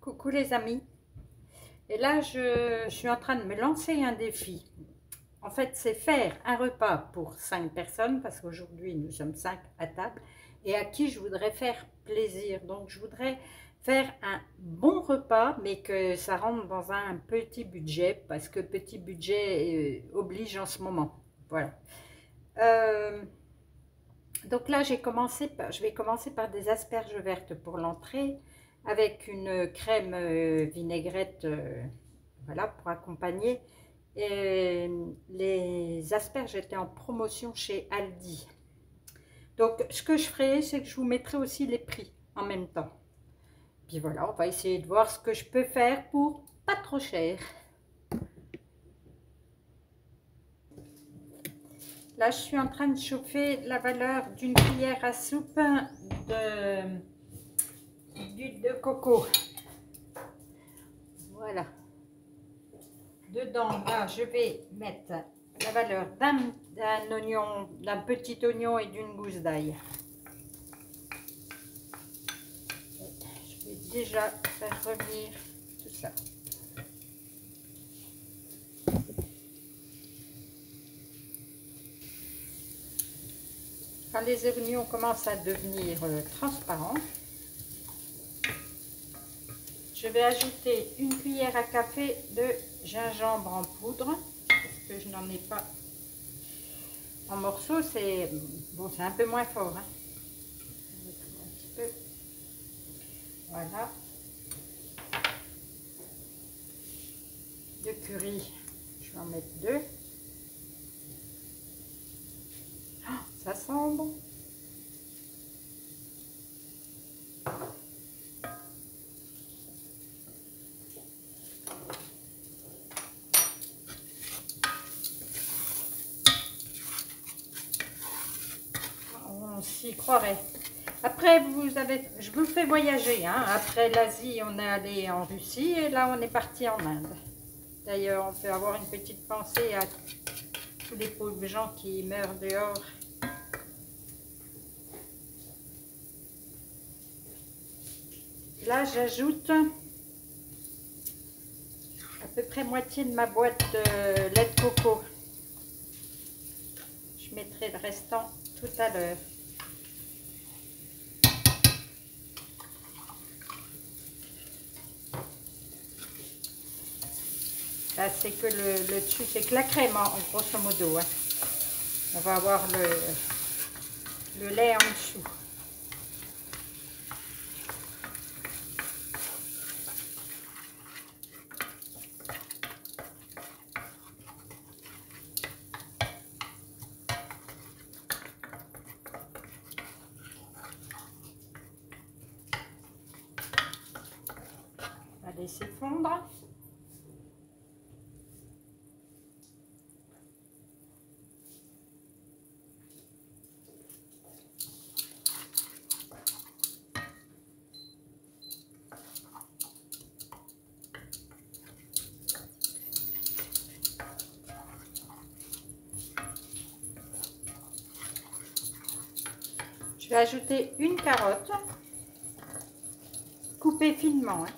Coucou les amis, et là je suis en train de me lancer un défi. En fait, c'est faire un repas pour 5 personnes, parce qu'aujourd'hui nous sommes 5 à table, et à qui je voudrais faire plaisir. Donc je voudrais faire un bon repas, mais que ça rentre dans un petit budget, parce que petit budget oblige en ce moment. Voilà. Donc là, je vais commencer par des asperges vertes pour l'entrée, avec une crème vinaigrette, voilà, pour accompagner. Et les asperges étaient en promotion chez Aldi. Donc, ce que je ferai, c'est que je vous mettrai aussi les prix en même temps. Puis voilà, on va essayer de voir ce que je peux faire pour pas trop cher. Là, je suis en train de chauffer la valeur d'une cuillère à soupe d'huile de coco. Voilà. Dedans, là, je vais mettre la valeur d'un oignon, d'un petit oignon et d'une gousse d'ail. Je vais déjà faire revenir tout ça. Quand les oignons commencent à devenir transparents, je vais ajouter une cuillère à café de gingembre en poudre, parce que je n'en ai pas en morceaux. C'est bon, c'est un peu moins fort, hein. Un petit peu. Voilà. De curry, je vais en mettre 2. Oh, ça sent bon. On s'y croirait. Après, je vous fais voyager, hein. Après l'Asie, on est allé en Russie et là, on est parti en Inde. D'ailleurs, on peut avoir une petite pensée à tous les pauvres gens qui meurent dehors. Là, j'ajoute à peu près moitié de ma boîte de lait de coco. Je mettrai le restant tout à l'heure. Là, c'est que le dessus, c'est que la crème, en grosso modo, hein. On va avoir le lait en dessous. On va laisser fondre. Je vais ajouter une carotte coupée finement, hein.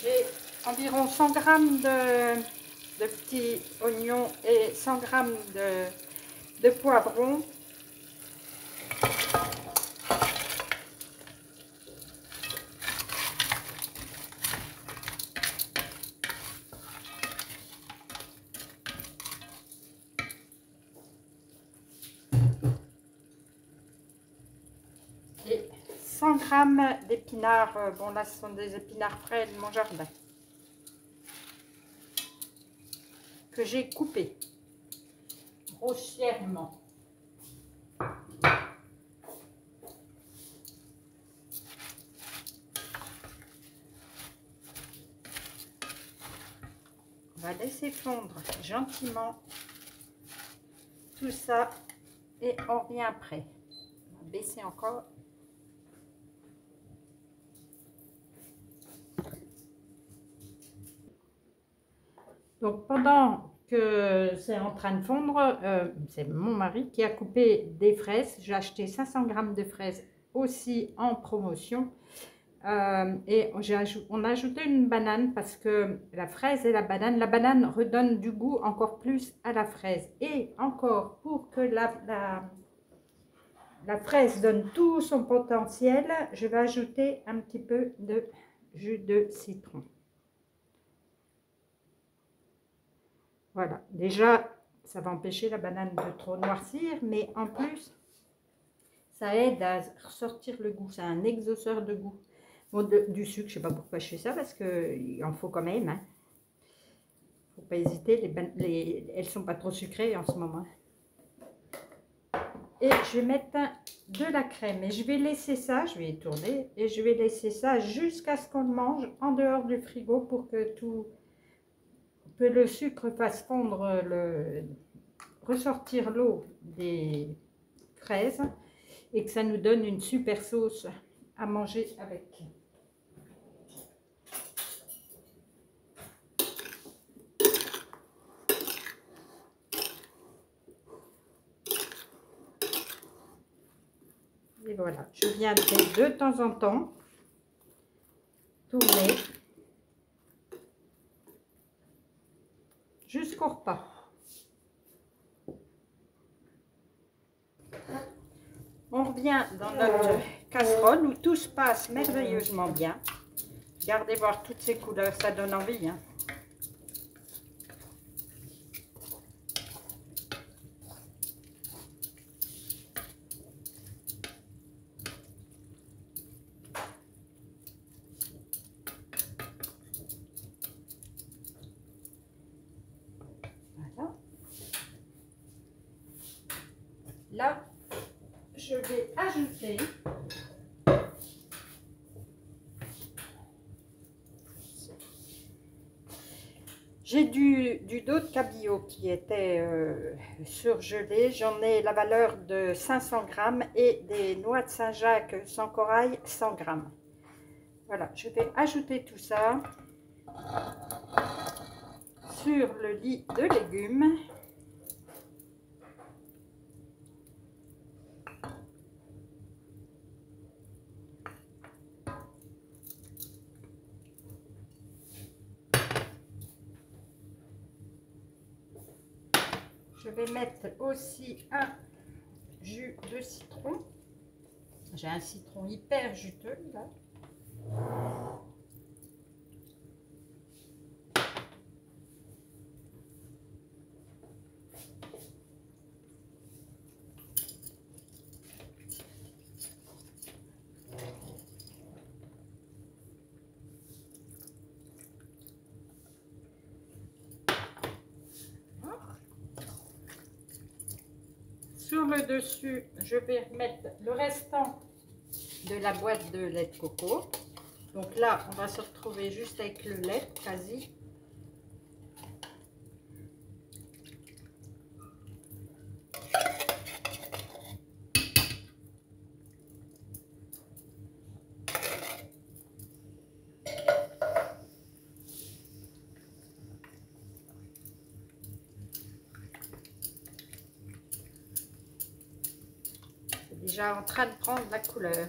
J'ai environ 100 g de petits oignons et 100 g de poivrons. Et 100 g d'épinards, bon là ce sont des épinards frais de mon jardin, que j'ai coupés grossièrement. On va laisser fondre gentiment tout ça et on revient après. On va baisser encore. Donc pendant que c'est en train de fondre, c'est mon mari qui a coupé des fraises. J'ai acheté 500 grammes de fraises aussi en promotion. Et on a ajouté une banane parce que la fraise et la banane redonne du goût encore plus à la fraise. Et encore, pour que la fraise donne tout son potentiel, je vais ajouter un petit peu de jus de citron. Voilà, déjà, ça va empêcher la banane de trop noircir, mais en plus, ça aide à ressortir le goût. C'est un exhausteur de goût. Bon, du sucre, je ne sais pas pourquoi je fais ça, parce qu'il en faut quand même. Hein. Faut pas hésiter, elles sont pas trop sucrées en ce moment. Et je vais mettre de la crème. Et je vais laisser ça, je vais tourner, et je vais laisser ça jusqu'à ce qu'on le mange en dehors du frigo pour que le sucre fasse fondre, ressortir l'eau des fraises et que ça nous donne une super sauce à manger avec. Et voilà, je viendrai de temps en temps tourner jusqu'au repas. On revient dans notre casserole où tout se passe merveilleusement bien. Regardez voir toutes ces couleurs, ça donne envie. Hein. Voilà. Là, je vais ajouter j'ai du dos de cabillaud qui était surgelé. J'en ai la valeur de 500 grammes et des noix de Saint-Jacques sans corail 100 grammes. Voilà, je vais ajouter tout ça sur le lit de légumes. Je vais mettre aussi un jus de citron. J'ai un citron hyper juteux là. Sur le dessus, je vais mettre le restant de la boîte de lait de coco. Donc là, on va se retrouver juste avec le lait, quasi. C'est déjà en train de prendre la couleur.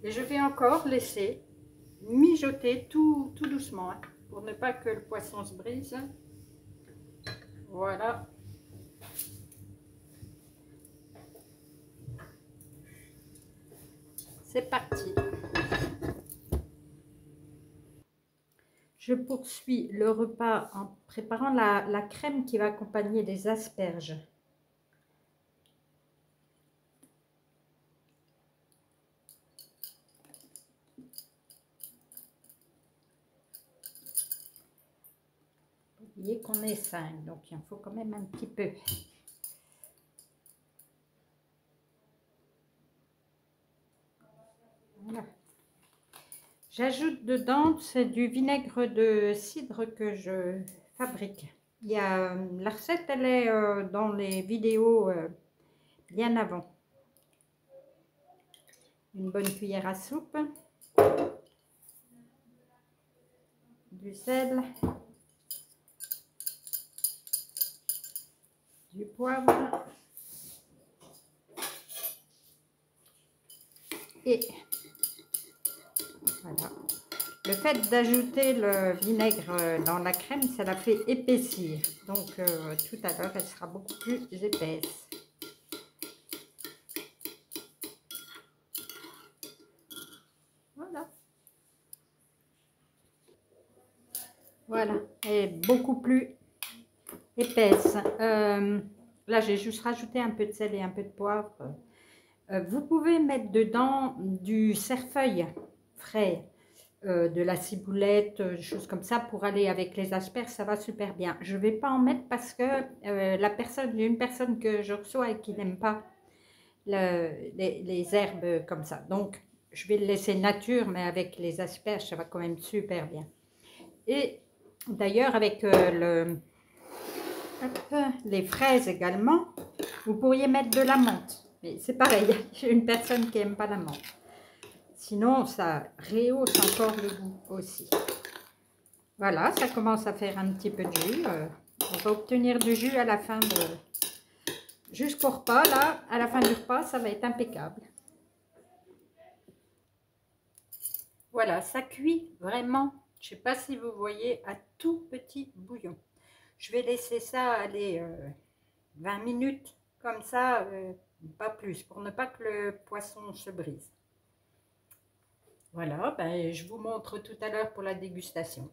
Et je vais encore laisser mijoter tout doucement, hein, pour ne pas que le poisson se brise. Voilà. C'est parti. Je poursuis le repas en préparant la crème qui va accompagner les asperges. Vous voyez qu'on est 5, donc il en faut quand même un petit peu. Voilà. J'ajoute dedans, c'est du vinaigre de cidre que je fabrique. La recette, elle est dans les vidéos bien avant. Une bonne cuillère à soupe. du sel, du poivre et voilà. Le fait d'ajouter le vinaigre dans la crème, ça la fait épaissir. Donc tout à l'heure, elle sera beaucoup plus épaisse. Voilà. Voilà, elle est beaucoup plus épaisse. Là, j'ai juste rajouté un peu de sel et un peu de poivre. Vous pouvez mettre dedans du cerfeuil frais, de la ciboulette, des choses comme ça pour aller avec les asperges, ça va super bien. Je ne vais pas en mettre parce que il y a une personne que je reçois et qui n'aime pas les herbes comme ça. Donc, je vais le laisser nature, mais avec les asperges, ça va quand même super bien. Et d'ailleurs, avec les fraises également, vous pourriez mettre de la menthe. Mais c'est pareil, j'ai une personne qui n'aime pas la menthe. Sinon, ça rehausse encore le goût aussi. Voilà, ça commence à faire un petit peu de jus. On va obtenir du jus à la fin de... Jusqu'au repas, là, à la fin du repas, ça va être impeccable. Voilà, ça cuit vraiment, je ne sais pas si vous voyez, à tout petit bouillon. Je vais laisser ça aller 20 minutes, comme ça, pas plus, pour ne pas que le poisson se brise. Voilà, ben, je vous montre tout à l'heure pour la dégustation.